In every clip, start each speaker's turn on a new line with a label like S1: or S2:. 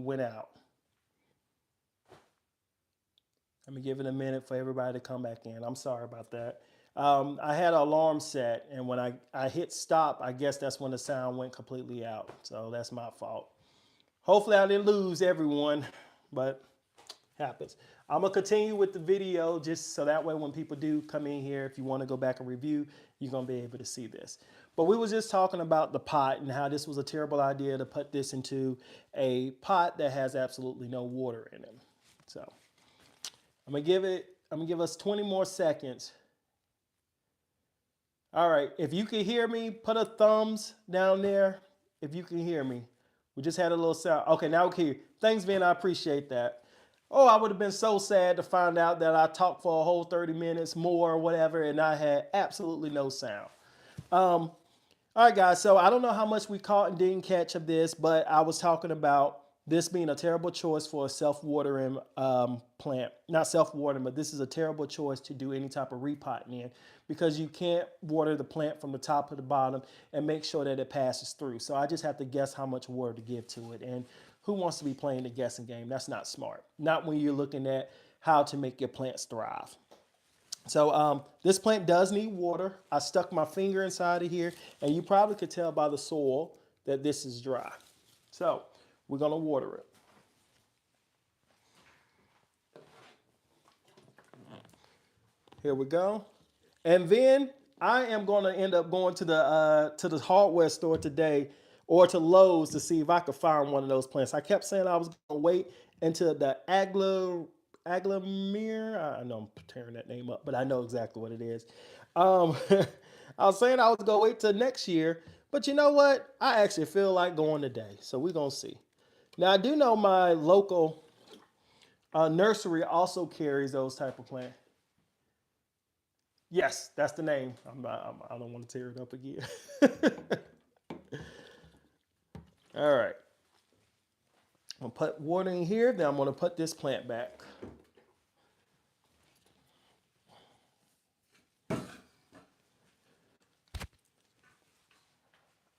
S1: went out. Let me give it a minute for everybody to come back in. I'm sorry about that. I had an alarm set, and when I hit stop, I guess that's when the sound went completely out. So that's my fault. Hopefully I didn't lose everyone, but happens. I'm gonna continue with the video just so that way when people do come in here, if you want to go back and review, you're gonna be able to see this. But we was just talking about the pot and how this was a terrible idea to put this into a pot that has absolutely no water in it. So I'm gonna give us 20 more seconds. All right, if you can hear me, put a thumbs down there. If you can hear me, we just had a little sound. Okay, now we can hear you. Thanks, Vin, I appreciate that. Oh, I would have been so sad to find out that I talked for a whole 30 minutes more or whatever, and I had absolutely no sound. All right, guys, so I don't know how much we caught and didn't catch of this, but I was talking about this being a terrible choice for a self-watering plant. Not self-watering, but this is a terrible choice to do any type of repotting in because you can't water the plant from the top to the bottom and make sure that it passes through. So I just have to guess how much water to give to it. And who wants to be playing the guessing game? That's not smart. Not when you're looking at how to make your plants thrive. So this plant does need water. I stuck my finger inside of here, and you probably could tell by the soil that this is dry. So we're gonna water it. Here we go. And then I am gonna end up going to the hardware store today or to Lowe's to see if I could find one of those plants. I kept saying I was gonna wait until the Aglamere. I know I'm tearing that name up, but I know exactly what it is. I was saying I was gonna wait till next year, but you know what? I actually feel like going today, so we're gonna see. Now I do know my local nursery also carries those type of plants. Yes, that's the name. I don't want to tear it up again. All right. I'm gonna put water in here, then I'm gonna put this plant back.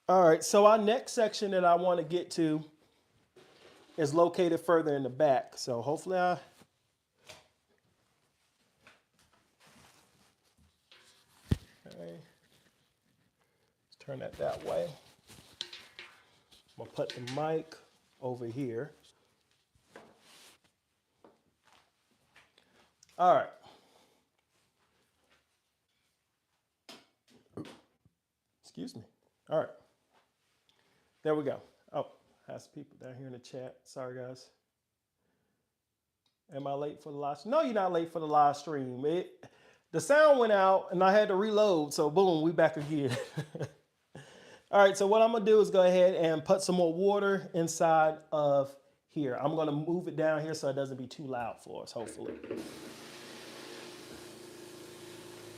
S1: All right, so our next section that I want to get to is located further in the back. So hopefully okay. Let's turn that way. I'm gonna put the mic over here. All right. Excuse me. All right. There we go. Oh, has people down here in the chat. Sorry, guys. Am I late for the live stream? No, you're not late for the live stream. The sound went out and I had to reload. So boom, we back again. All right, so what I'm gonna do is go ahead and put some more water inside of here. I'm gonna move it down here so it doesn't be too loud for us, hopefully.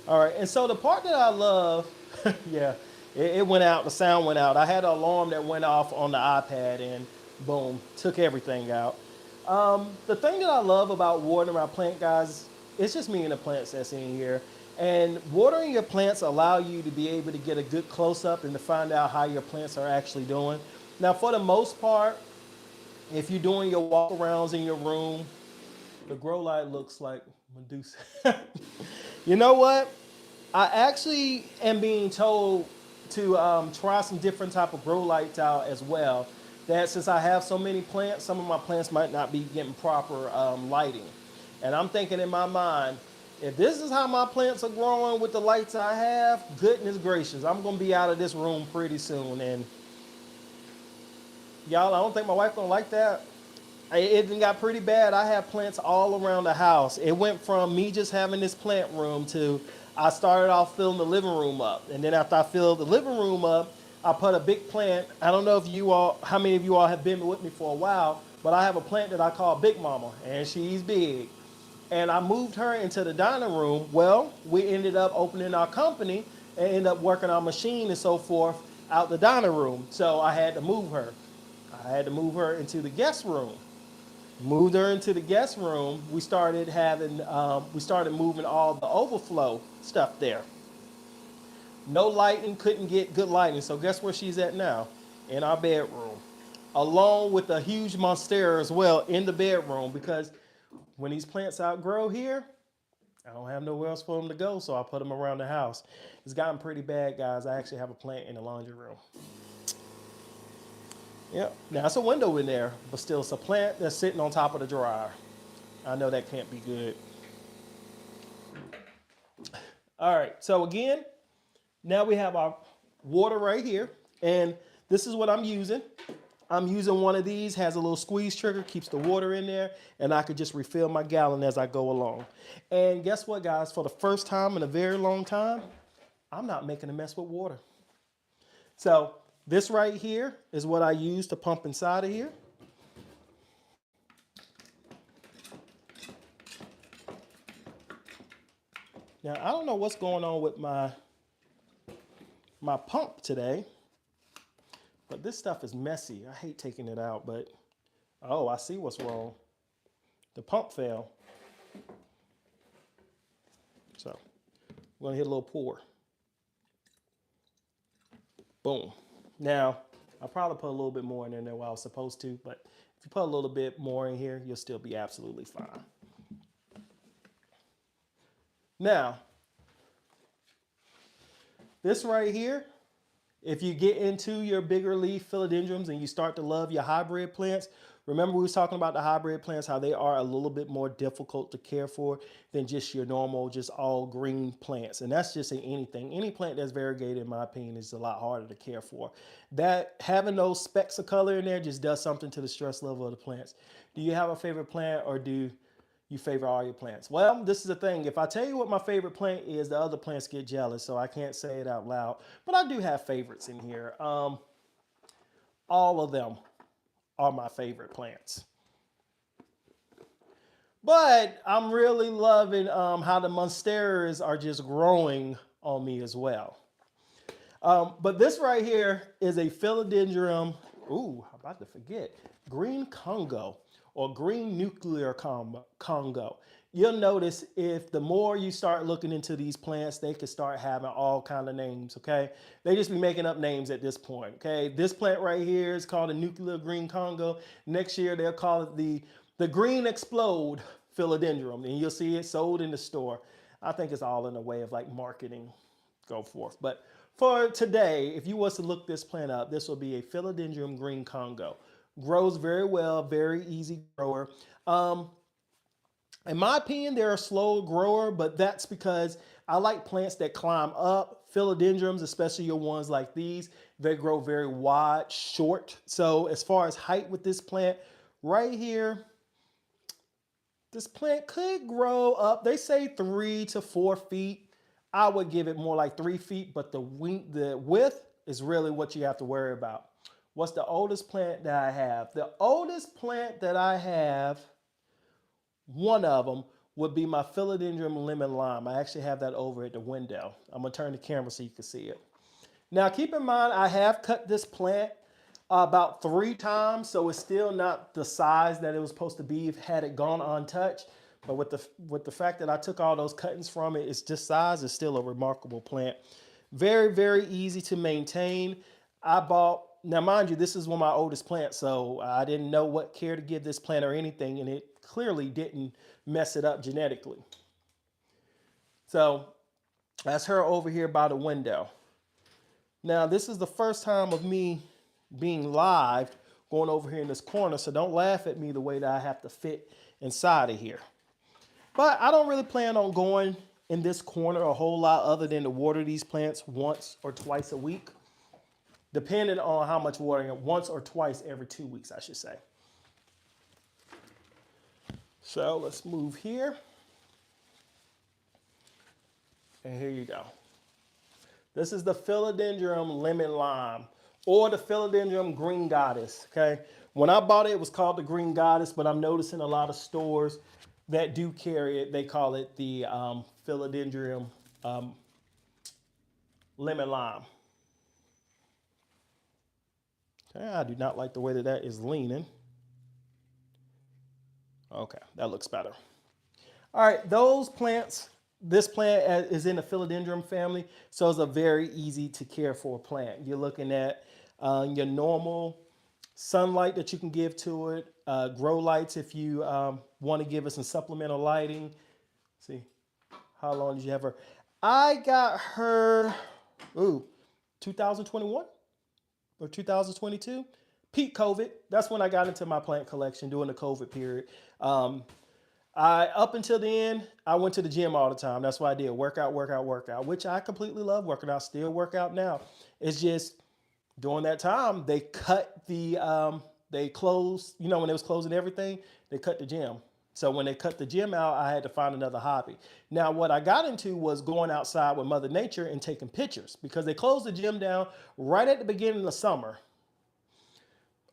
S1: All right, and so the part that I love, yeah, it went out, the sound went out. I had an alarm that went off on the iPad and boom, took everything out. The thing that I love about watering my plant, guys, it's just me and the plants that's in here. And watering your plants allow you to be able to get a good close-up and to find out how your plants are actually doing. Now, for the most part, if you're doing your walk-arounds in your room, the grow light looks like Medusa. You know what? I actually am being told to try some different type of grow lights out as well. That since I have so many plants, some of my plants might not be getting proper lighting. And I'm thinking in my mind, if this is how my plants are growing with the lights I have, goodness gracious, I'm gonna be out of this room pretty soon. And y'all, I don't think my wife gonna like that. It got pretty bad. I have plants all around the house. It went from me just having this plant room to I started off filling the living room up. And then after I filled the living room up, I put a big plant. I don't know if you all, how many of you all have been with me for a while, but I have a plant that I call Big Mama, and she's big. And I moved her into the dining room. Well, we ended up opening our company and ended up working our machine and so forth out the dining room. So I had to move her. I had to move her into the guest room. Moved her into the guest room. We started moving all the overflow stuff there. No lighting, couldn't get good lighting. So guess where she's at now? In our bedroom. along with a huge monstera as well in the bedroom, because when these plants outgrow here, I don't have nowhere else for them to go, so I put them around the house. It's gotten pretty bad, guys. I actually have a plant in the laundry room. Yep. Now it's a window in there, but still it's a plant that's sitting on top of the dryer. I know that can't be good. All right, so again, now we have our water right here, and this is what I'm using. I'm using one of these, has a little squeeze trigger, keeps the water in there, and I could just refill my gallon as I go along. And guess what, guys? For the first time in a very long time, I'm not making a mess with water. So this right here is what I use to pump inside of here. Now, I don't know what's going on with my pump today, but this stuff is messy. I hate taking it out, but oh, I see what's wrong. The pump fell. So we're gonna hit a little pour. Boom. Now, I'll probably put a little bit more in there than what I was supposed to, but if you put a little bit more in here, you'll still be absolutely fine. Now, this right here, if you get into your bigger leaf philodendrons and you start to love your hybrid plants, remember we was talking about the hybrid plants, how they are a little bit more difficult to care for than just your normal, just all green plants. And that's just in anything. Any plant that's variegated, in my opinion, is a lot harder to care for. That having those specks of color in there just does something to the stress level of the plants. Do you have a favorite plant, or do you favor all your plants? Well, this is the thing. If I tell you what my favorite plant is, the other plants get jealous, so I can't say it out loud. But I do have favorites in here. All of them are my favorite plants. But I'm really loving how the monsteras are just growing on me as well. But this right here is a philodendron. Ooh, I'm about to forget. Green Congo, or green nuclear Congo. You'll notice if the more you start looking into these plants, they can start having all kind of names, okay? They just be making up names at this point, okay? This plant right here is called a nuclear green Congo. Next year, they'll call it the green explode philodendron, and you'll see it sold in the store. I think it's all in a way of like marketing, go forth. But for today, if you was to look this plant up, this will be a philodendron green Congo. Grows very well, very easy grower. In my opinion, they're a slow grower, but that's because I like plants that climb up. Philodendrons, especially your ones like these, they grow very wide, short. So as far as height with this plant, right here, this plant could grow up. They say 3 to 4 feet. I would give it more like 3 feet, but the width is really what you have to worry about. What's the oldest plant that I have? The oldest plant that I have, one of them, would be my philodendron lemon lime. I actually have that over at the window. I'm gonna turn the camera so you can see it. Now keep in mind, I have cut this plant about 3 times, so it's still not the size that it was supposed to be had it gone untouched. But with the fact that I took all those cuttings from it, it's this size. It's still a remarkable plant. Very, very easy to maintain. Now mind you, this is one of my oldest plants, so I didn't know what care to give this plant or anything, and it clearly didn't mess it up genetically. So that's her over here by the window. Now this is the first time of me being live going over here in this corner, so don't laugh at me the way that I have to fit inside of here. But I don't really plan on going in this corner a whole lot other than to water these plants once or twice a week, depending on how much watering, once or twice every 2 weeks, I should say. So let's move here. And here you go. This is the philodendron lemon lime, or the philodendron green goddess, okay? When I bought it, it was called the green goddess, but I'm noticing a lot of stores that do carry it, they call it the philodendron lemon lime. Okay, I do not like the way that that is leaning. Okay, that looks better. All right, those plants, this plant is in the philodendron family, so it's a very easy to care for plant. You're looking at your normal sunlight that you can give to it, grow lights if you want to give it some supplemental lighting. Let's see, how long did you have her? I got her, 2021 or 2022, peak COVID. That's when I got into my plant collection during the COVID period. I up until the end, I went to the gym all the time. That's what I did. Workout, workout, workout, which I completely love working out. Still work out now. It's just during that time they cut they closed, when they was closing everything, they cut the gym. So when they cut the gym out, I had to find another hobby. Now what I got into was going outside with Mother Nature and taking pictures, because they closed the gym down right at the beginning of summer.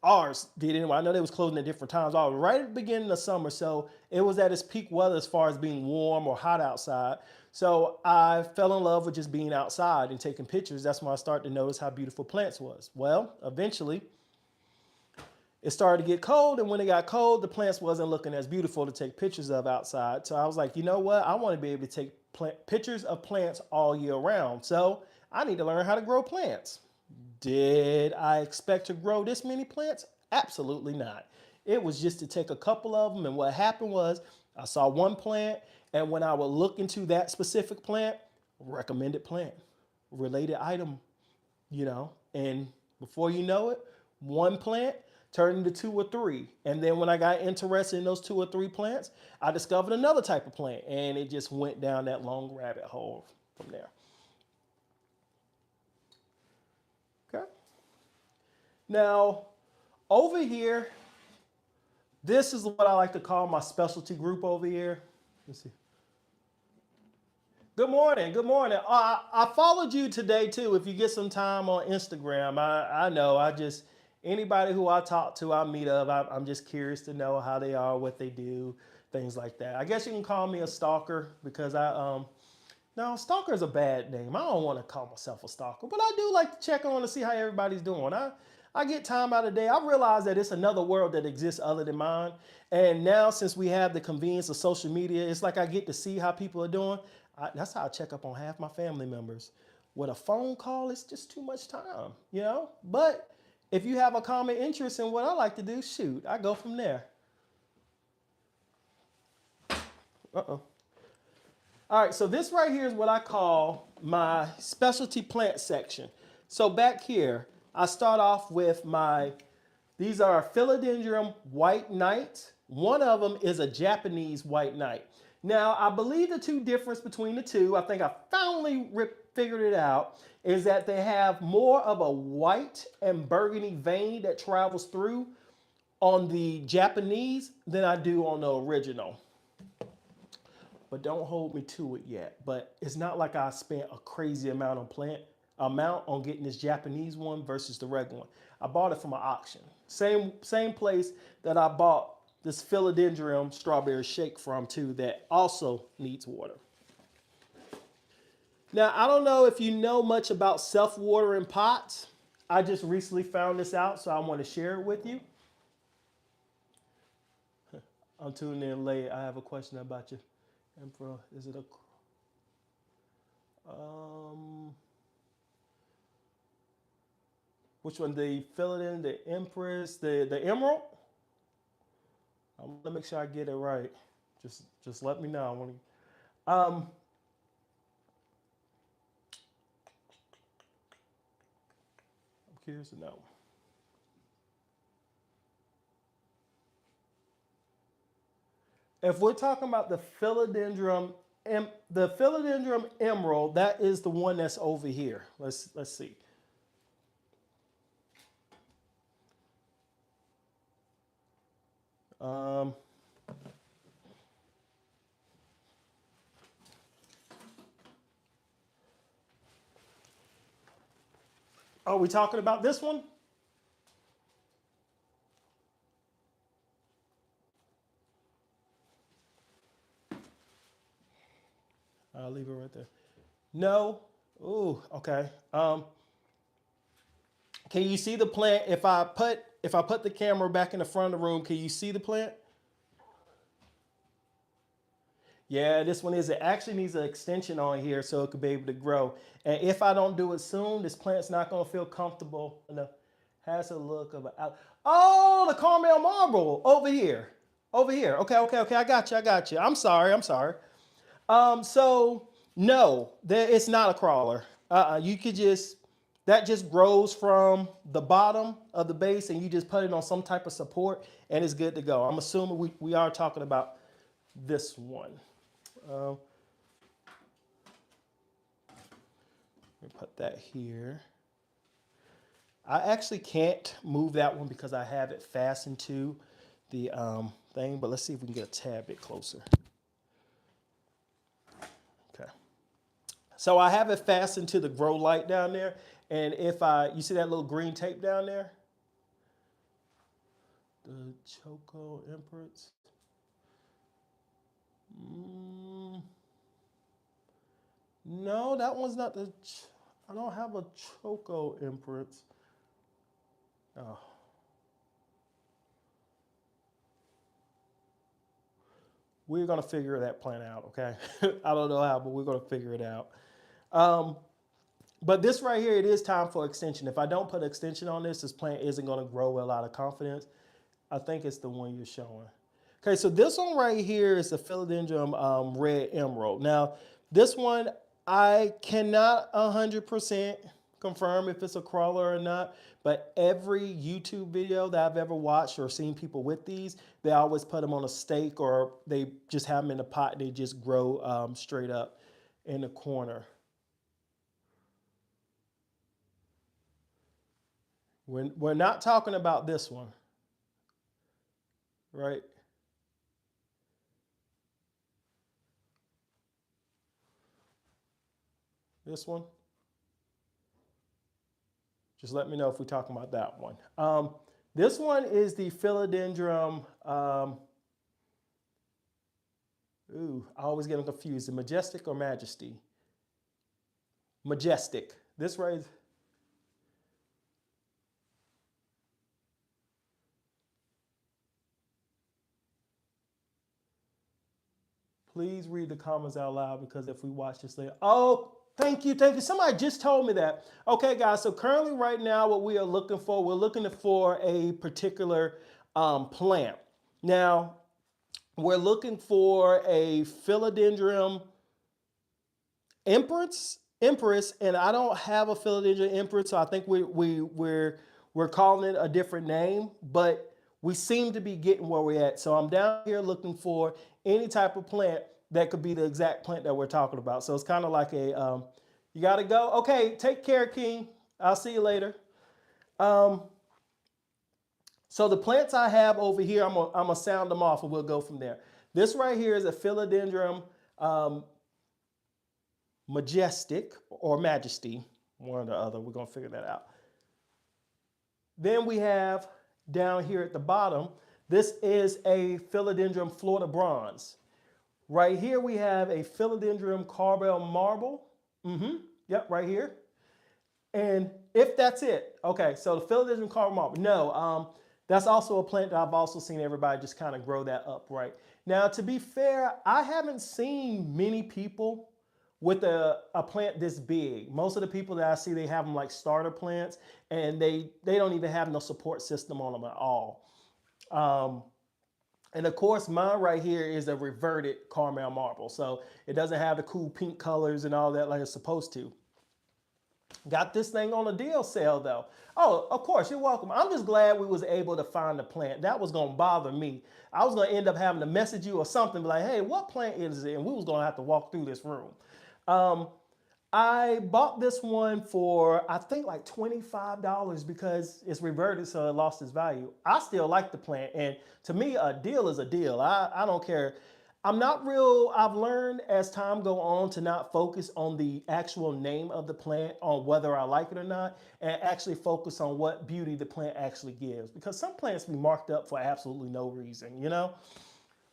S1: Ours did anyway. I know they was closing at different times. All right at the beginning of summer, so it was at its peak weather as far as being warm or hot outside. So I fell in love with just being outside and taking pictures. That's when I started to notice how beautiful plants was. Well, eventually it started to get cold, and when it got cold, the plants wasn't looking as beautiful to take pictures of outside. So I was like, you know what? I want to be able to take pictures of plants all year round. So I need to learn how to grow plants. Did I expect to grow this many plants? Absolutely not. It was just to take a couple of them, and what happened was I saw one plant, and when I would look into that specific plant, recommended plant, related item, and before you know it, one plant turned into two or three. And then when I got interested in those two or three plants, I discovered another type of plant, and it just went down that long rabbit hole from there. Okay. Now, over here, this is what I like to call my specialty group over here. Let's see. Good morning. Good morning. I followed you today too. If you get some time on Instagram, I know anybody who I talk to, I meet up. I'm just curious to know how they are, what they do, things like that. I guess you can call me a stalker, because no, stalker is a bad name. I don't want to call myself a stalker, but I do like to check on to see how everybody's doing. I get time out of the day. I realize that it's another world that exists other than mine. And now, since we have the convenience of social media, it's like I get to see how people are doing. That's how I check up on half my family members. With a phone call, it's just too much time, But if you have a common interest in what I like to do, shoot, I go from there. Uh-oh. All right, so this right here is what I call my specialty plant section. So back here, I start off with these are philodendron white knight. One of them is a Japanese white knight. Now, I believe the two difference between the two, I think I finally figured it out, is that they have more of a white and burgundy vein that travels through on the Japanese than I do on the original. But don't hold me to it yet. But it's not like I spent a crazy amount on getting this Japanese one versus the regular one. I bought it from an auction. Same place that I bought this philodendron strawberry shake from too, that also needs water. Now, I don't know if you know much about self-watering pots. I just recently found this out, so I want to share it with you. I'm tuning in late. I have a question about you. Emperor, is it which one? The philodendron, the empress, the emerald? I want to make sure I get it right. Just let me know. I want to. I'm curious to know. If we're talking about the philodendron emerald, that is the one that's over here. Let's see. Are we talking about this one? I'll leave it right there. No. Ooh, okay. Can you see the plant? If I put the camera back in the front of the room, can you see the plant? Yeah, this one is. It actually needs an extension on here so it could be able to grow. And if I don't do it soon, this plant's not going to feel comfortable enough Has a look of oh, the caramel marble over here. Over here. Okay, okay, okay. I got you. I got you. I'm sorry. I'm sorry. So no, it's not a crawler. You could just that just grows from the bottom of the base, and you just put it on some type of support, and it's good to go. I'm assuming we are talking about this one. Let me put that here. I actually can't move that one because I have it fastened to the thing, but let's see if we can get a tad bit closer. Okay. So I have it fastened to the grow light down there. And if you see that little green tape down there? The Choco imprints. No, that one's not I don't have a Choco imprints. Oh. We're going to figure that plan out, okay? I don't know how, but we're going to figure it out. But this right here, it is time for extension. If I don't put extension on this plant isn't going to grow with a lot of confidence. I think it's the one you're showing. Okay, so this one right here is the Philodendron Red Emerald. Now, this one, I cannot 100% confirm if it's a crawler or not, but every YouTube video that I've ever watched or seen people with these, they always put them on a stake or they just have them in a pot and they just grow straight up in the corner. We're not talking about this one, right? This one? Just let me know if we're talking about that one. This one is the Philodendron, I always get them confused. The Majestic or Majesty? Majestic. This right is, please read the comments out loud because if we watch this later. Oh, thank you, thank you. Somebody just told me that. Okay, guys, so currently right now what we are looking for, we're looking for a particular plant. Now, we're looking for a Philodendron Empress, and I don't have a Philodendron Empress, so I think we're calling it a different name, but we seem to be getting where we're at. So I'm down here looking for any type of plant that could be the exact plant that we're talking about. So it's kind of like a, you got to go. Okay, take care, King. I'll see you later. So the plants I have over here, I'm gonna sound them off and we'll go from there. This right here is a Philodendron Majestic or Majesty, one or the other. We're gonna figure that out. Then we have down here at the bottom, this is a Philodendron Florida Bronze. Right here we have a Philodendron Caramel Marble. Yep, right here. And if that's it, okay, so the Philodendron Caramel Marble. No, that's also a plant that I've also seen everybody just kind of grow that up, right? Now, to be fair, I haven't seen many people with a plant this big. Most of the people that I see, they have them like starter plants and they don't even have no support system on them at all. And of course, mine right here is a reverted caramel marble. So it doesn't have the cool pink colors and all that like it's supposed to. Got this thing on a deal sale though. Oh, of course, you're welcome. I'm just glad we was able to find the plant. That was gonna bother me. I was gonna end up having to message you or something, be like, hey, what plant is it? And we was gonna have to walk through this room. I bought this one for, I think like $25 because it's reverted, so it lost its value. I still like the plant, and to me, a deal is a deal. I don't care. I've learned as time go on to not focus on the actual name of the plant, on whether I like it or not, and actually focus on what beauty the plant actually gives. Because some plants be marked up for absolutely no reason, you know?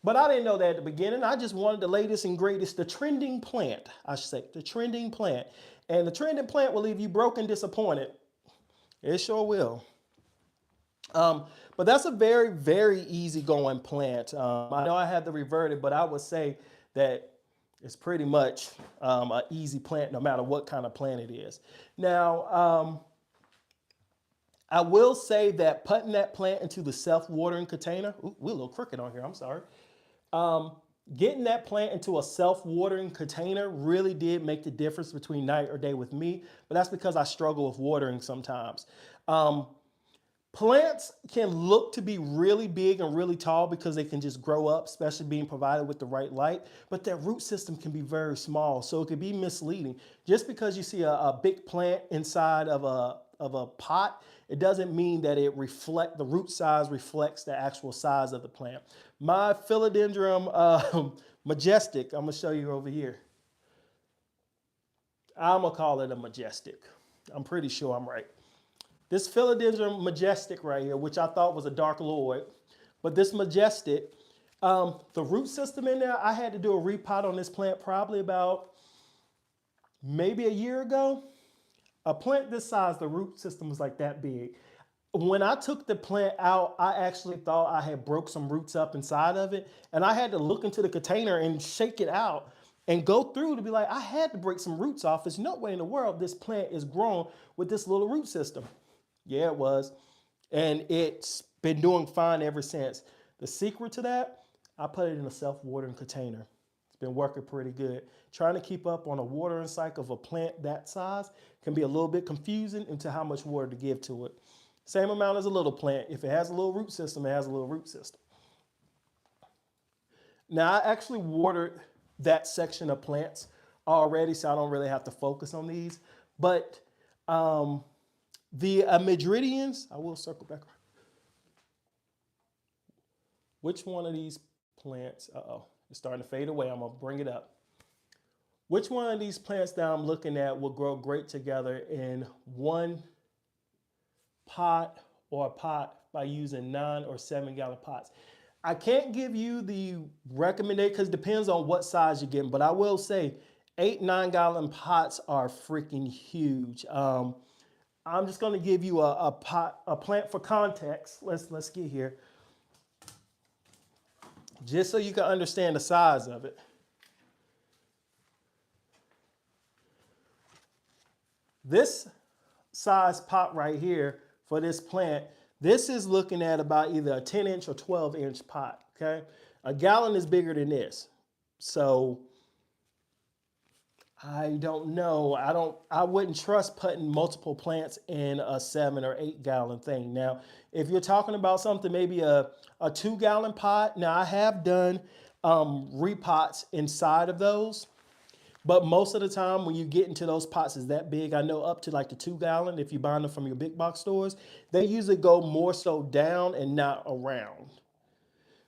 S1: But I didn't know that at the beginning. I just wanted the latest and greatest, the trending plant, I should say, the trending plant. And the trending plant will leave you broke and disappointed. It sure will. But that's a very, very easy going plant. I know I had the reverted, but I would say that it's pretty much an easy plant no matter what kind of plant it is. Now, I will say that putting that plant into the self-watering container, ooh, we're a little crooked on here, I'm sorry. Um, Getting that plant into a self-watering container really did make the difference between night or day with me, but that's because I struggle with watering sometimes. Um, Plants can look to be really big and really tall because they can just grow up, especially being provided with the right light. But their root system can be very small, so it can be misleading. Just because you see a big plant inside of a pot, it doesn't mean that the root size reflects the actual size of the plant. My philodendron majestic, I'm gonna show you over here. I'm gonna call it a majestic. I'm pretty sure I'm right. This philodendron majestic right here, which I thought was a dark lord, but this majestic, the root system in there, I had to do a repot on this plant probably about maybe a year ago. A plant this size, the root system was like that big. When I took the plant out, I actually thought I had broke some roots up inside of it, and I had to look into the container and shake it out and go through to be like, I had to break some roots off. There's no way in the world this plant is grown with this little root system. Yeah, it was. And it's been doing fine ever since. The secret to that, I put it in a self-watering container. It's been working pretty good. Trying to keep up on a watering cycle of a plant that size can be a little bit confusing into how much water to give to it. Same amount as a little plant. If it has a little root system, it has a little root system. Now, I actually watered that section of plants already, so I don't really have to focus on these. But the Madridians, I will circle back. Which one of these plants, it's starting to fade away. I'm gonna bring it up. Which one of these plants that I'm looking at will grow great together in one pot or a pot by using 9 or 7 gallon pots? I can't give you the recommendation because it depends on what size you're getting, but I will say 8, 9 gallon pots are freaking huge. I'm just going to give you a plant for context. Let's get here, just so you can understand the size of it. This size pot right here for this plant, this is looking at about either a 10-inch or 12-inch pot. Okay, a gallon is bigger than this, so I don't know. I wouldn't trust putting multiple plants in a 7 or 8 gallon thing. Now, if you're talking about something, maybe a 2 gallon pot. Now, I have done repots inside of those, but most of the time when you get into those pots is that big, I know up to like the 2 gallon, if you buy them from your big box stores, they usually go more so down and not around.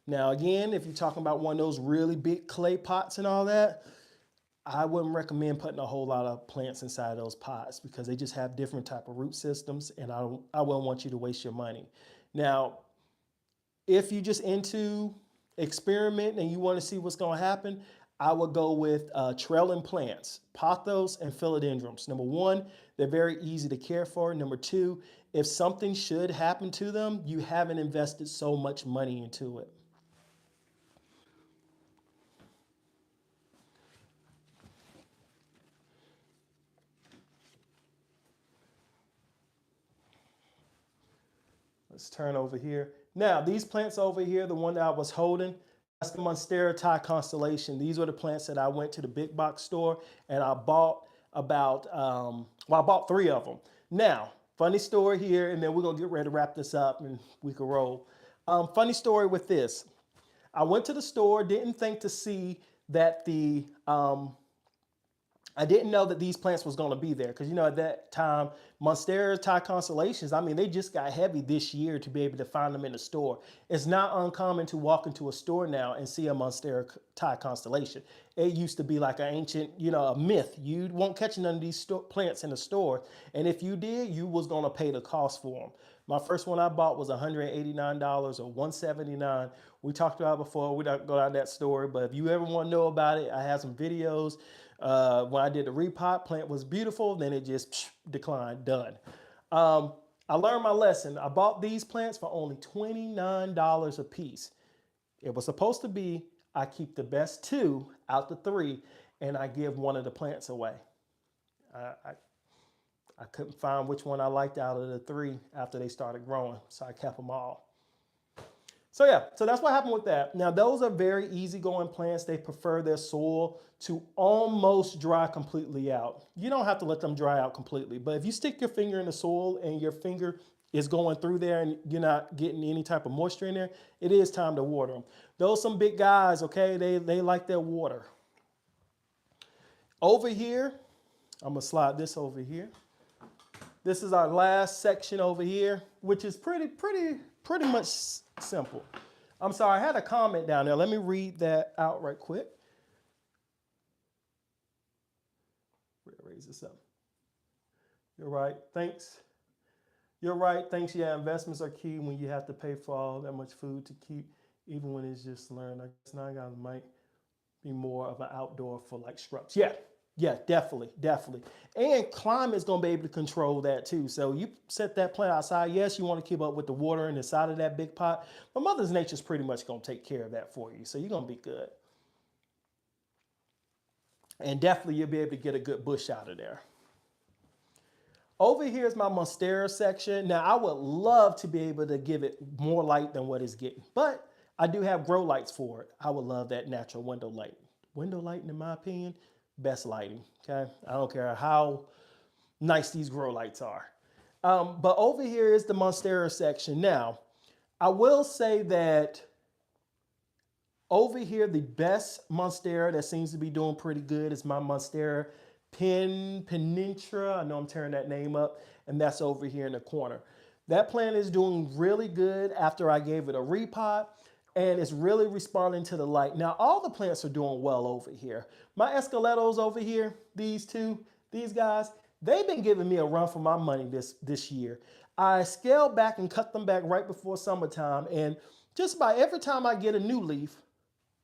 S1: Now, again, if you're talking about one of those really big clay pots and all that, I wouldn't recommend putting a whole lot of plants inside those pots because they just have different type of root systems, and I wouldn't want you to waste your money. Now, if you just into experiment and you want to see what's going to happen, I would go with trailing plants, pothos and philodendrons. Number one, they're very easy to care for. Number two, if something should happen to them, you haven't invested so much money into it. Let's turn over here. Now, these plants over here, the one that I was holding, that's the Monstera constellation. These were the plants that I went to the big box store and I bought about, I bought 3 of them. Now, funny story here, and then we're gonna get ready to wrap this up and we can roll. Funny story with this. I went to the store, didn't think to see that I didn't know that these plants was going to be there because, at that time, Monstera constellations, I mean, they just got heavy this year to be able to find them in the store. It's not uncommon to walk into a store now and see a Monstera constellation. It used to be like an ancient, a myth. You won't catch none of these plants in the store. And if you did, you was going to pay the cost for them. My first one I bought was $189 or $179. We talked about it before. We don't go down that story, but if you ever want to know about it, I have some videos. When I did the repot, plant was beautiful, then it just declined, done. I learned my lesson. I bought these plants for only $29 a piece. It was supposed to be, I keep the best 2 out the 3, and I give one of the plants away. I couldn't find which one I liked out of the three after they started growing, so I kept them all. So yeah, so that's what happened with that. Now those are very easygoing plants. They prefer their soil to almost dry completely out. You don't have to let them dry out completely, but if you stick your finger in the soil and your finger is going through there and you're not getting any type of moisture in there, it is time to water them. Those some big guys, okay, they like their water. Over here, I'm gonna slide this over here. This is our last section over here, which is pretty much simple. I'm sorry, I had a comment down there. Let me read that out right quick. Raise this up. You're right. Thanks. You're right. Thanks. Yeah, investments are key when you have to pay for all that much food to keep, even when it's just learned. I guess now I might be more of an outdoor for like shrubs. Yeah. Yeah, definitely, definitely. And climate is going to be able to control that too. So you set that plant outside. Yes, you want to keep up with the water inside of that big pot, but Mother Nature's pretty much going to take care of that for you. So you're going to be good. And definitely you'll be able to get a good bush out of there. Over here is my Monstera section. Now I would love to be able to give it more light than what it's getting, but I do have grow lights for it. I would love that natural window light. Window lighting, in my opinion, best lighting, okay? I don't care how nice these grow lights are. But over here is the Monstera section. Now, I will say that over here, the best Monstera that seems to be doing pretty good is my Monstera Penintra. I know I'm tearing that name up, and that's over here in the corner. That plant is doing really good after I gave it a repot, and it's really responding to the light. Now, all the plants are doing well over here. My Escaletos over here, these guys, they've been giving me a run for my money this year. I scaled back and cut them back right before summertime, and just about every time I get a new leaf,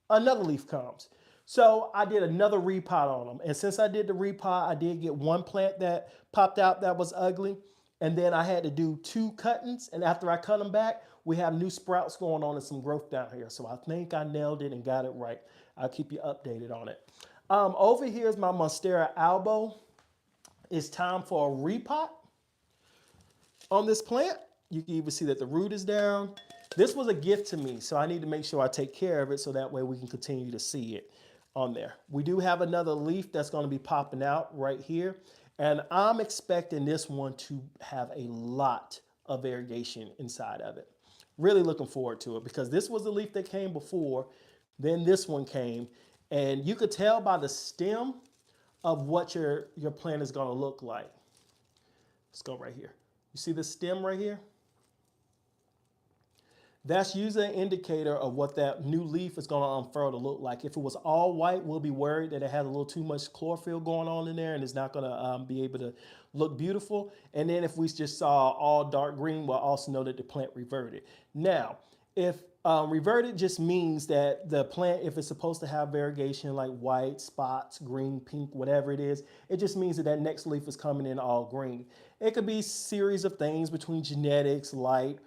S1: another leaf comes. So I did another repot on them. And since I did the repot, I did get one plant that popped out that was ugly. And then I had to do 2 cuttings. And after I cut them back, we have new sprouts going on and some growth down here. So I think I nailed it and got it right. I'll keep you updated on it. Over here is my Monstera albo. It's time for a repot on this plant. You can even see that the root is down. This was a gift to me, so I need to make sure I take care of it so that way we can continue to see it on there. We do have another leaf that's going to be popping out right here, and I'm expecting this one to have a lot of variegation inside of it. Really looking forward to it because this was the leaf that came before, then this one came, and you could tell by the stem of what your plant is going to look like. Let's go right here. You see the stem right here? That's usually an indicator of what that new leaf is going to unfurl to look like. If it was all white, we'll be worried that it has a little too much chlorophyll going on in there and it's not going to be able to look beautiful. And then if we just saw all dark green, we'll also know that the plant reverted. Now, if reverted just means that the plant, if it's supposed to have variegation like white, spots, green, pink, whatever it is, it just means that that next leaf is coming in all green. It could be a series of things between genetics, light,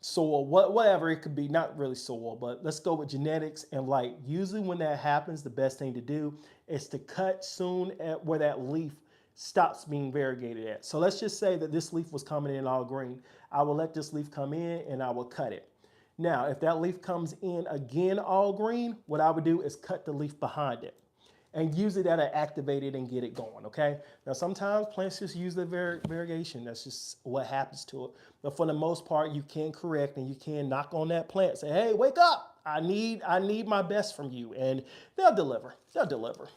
S1: soil, whatever it could be, not really soil, but let's go with genetics and light. Usually when that happens, the best thing to do is to cut soon at where that leaf stops being variegated at. So let's just say that this leaf was coming in all green. I will let this leaf come in and I will cut it. Now, if that leaf comes in again all green, what I would do is cut the leaf behind it. And usually that'll activate it and get it going, okay? Now, sometimes plants just use the variegation. That's just what happens to it. But for the most part, you can correct and you can knock on that plant. Say, hey, wake up. I need my best from you. And they'll deliver. They'll deliver.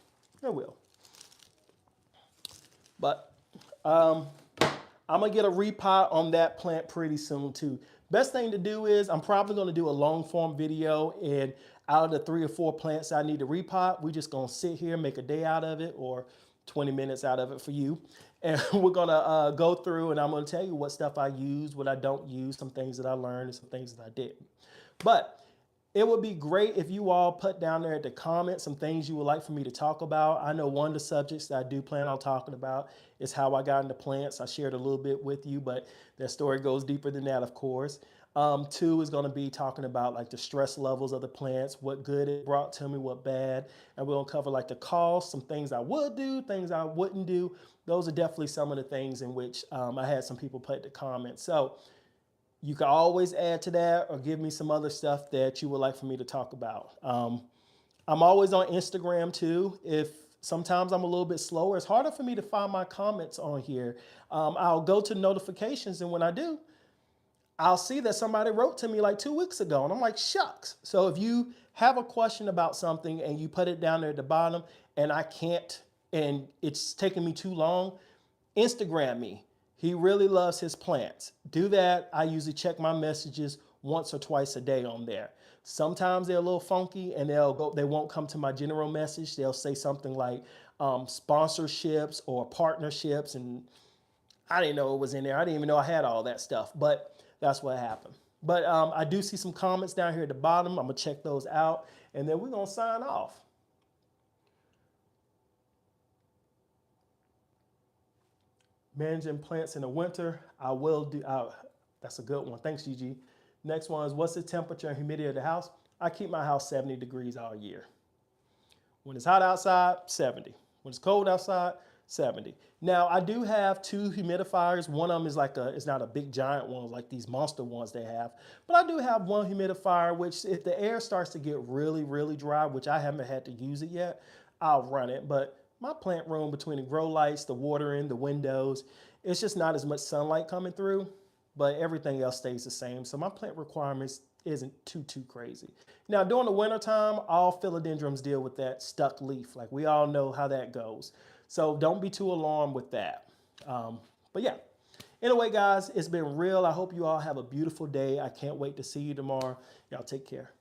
S1: They will. But I'm going to get a repot on that plant pretty soon, too. Best thing to do is I'm probably going to do a long form video, and out of the 3 or 4 plants I need to repot, we're just going to sit here, make a day out of it, or 20 minutes out of it for you. And we're going to go through and I'm going to tell you what stuff I use, what I don't use, some things that I learned and some things that I didn't. But it would be great if you all put down there at the comments some things you would like for me to talk about. I know one of the subjects that I do plan on talking about is how I got into plants. I shared a little bit with you, but that story goes deeper than that, of course. Two is going to be talking about like the stress levels of the plants, what good it brought to me, what bad. And we're going to cover like the cost, some things I would do, things I wouldn't do. Those are definitely some of the things in which I had some people put in the comments. So you can always add to that or give me some other stuff that you would like for me to talk about. I'm always on Instagram too. If sometimes I'm a little bit slower, it's harder for me to find my comments on here. I'll go to notifications, and when I do, I'll see that somebody wrote to me like 2 weeks ago, and I'm like, shucks. So if you have a question about something and you put it down there at the bottom and I can't, and it's taking me too long, Instagram me. He really loves his plants. Do that. I usually check my messages once or twice a day on there. Sometimes they're a little funky and they won't come to my general message. They'll say something like sponsorships or partnerships, and I didn't know it was in there. I didn't even know I had all that stuff, but that's what happened. But I do see some comments down here at the bottom. I'm gonna check those out, and then we're gonna sign off. Managing plants in the winter, I will do. That's a good one. Thanks, Gigi. Next one is, what's the temperature and humidity of the house? I keep my house 70 degrees all year. When it's hot outside, 70. When it's cold outside, 70. Now, I do have two humidifiers. One of them is like it's not a big giant one like these monster ones they have. But I do have one humidifier, which if the air starts to get really, really dry, which I haven't had to use it yet, I'll run it. But my plant room, between the grow lights, the watering, the windows, it's just not as much sunlight coming through, but everything else stays the same. So my plant requirements isn't too crazy. Now during the wintertime, all philodendrons deal with that stuck leaf. Like we all know how that goes. So don't be too alarmed with that. But yeah, anyway guys, it's been real. I hope you all have a beautiful day. I can't wait to see you tomorrow. Y'all take care.